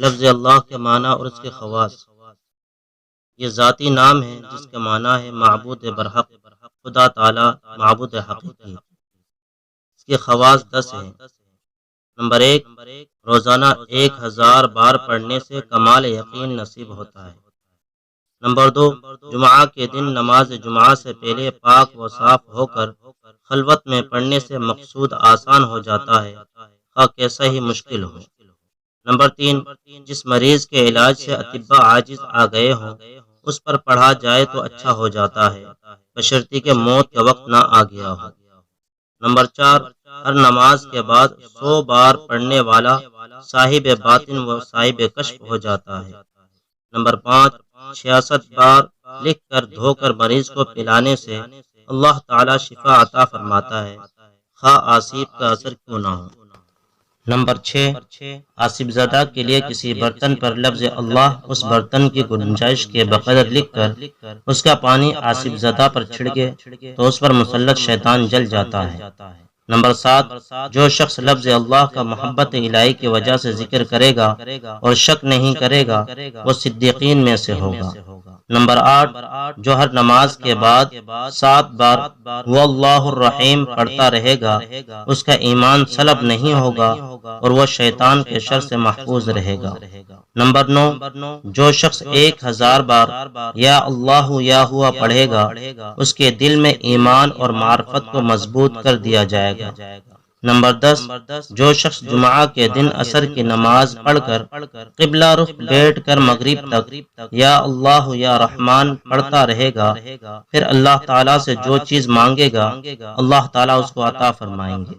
لفظ اللہ کے معنی اور اس کے خواص۔ یہ ذاتی نام ہے جس کا معنی ہے معبود برحق، خدا تعالی معبود حقیقی۔ اس کے خواص 10 ہیں۔ نمبر 1، روزانہ 1000 بار پڑھنے سے کمال یقین نصیب ہوتا ہے۔ نمبر 2، جمعہ کے دن نماز جمعہ سے پہلے پاک و صاف ہو کر خلوت میں پڑھنے سے مقصود آسان ہو جاتا ہے، خواہ کیسا ہی مشکل ہو۔ نمبر 3، جس مریض کے علاج سے اطباء عاجز آ گئے ہوں اس پر پڑھا جائے تو اچھا ہو جاتا ہے، بشرطی کہ موت کا وقت نہ آ گیا ہو۔ نمبر 4، ہر نماز کے بعد 100 بار پڑھنے والا صاحب باطن و صاحب کشف ہو جاتا ہے۔ نمبر 5، 66 بار لکھ کر دھو کر مریض کو پلانے سے اللہ تعالی شفا عطا فرماتا ہے، خواہ آسیب کا اثر کیوں نہ ہو۔ نمبر 6، آسیب زدہ کے لیے کسی برتن پر لفظ اللہ اس برتن کی گنجائش کے بقدر لکھ کر اس کا پانی آسیب زدہ پر چھڑکے تو اس پر مسلط شیطان جل جاتا ہے۔ نمبر 7، جو شخص لفظ اللہ کا محبت الہی کی وجہ سے ذکر کرے گا اور شک نہیں کرے گا وہ صدیقین میں سے ہوگا۔ نمبر 8، جو ہر نماز کے بعد 7 بار واللہ الرحیم پڑھتا رہے گا اس کا ایمان سلب نہیں ہوگا اور وہ شیطان کے شر سے محفوظ رہے گا۔ نمبر 9، جو شخص 1000 بار یا اللہ یا ہوا پڑھے گا اس کے دل میں ایمان اور معرفت کو مضبوط کر دیا جائے گا۔ نمبر 10، جو شخص جمعہ کے دن عصر کی نماز پڑھ کر قبلہ رخ بیٹھ کر مغرب تک یا اللہ یا رحمان پڑھتا رہے گا پھر اللہ تعالیٰ سے جو چیز مانگے گا اللہ تعالیٰ اس کو عطا فرمائیں گے۔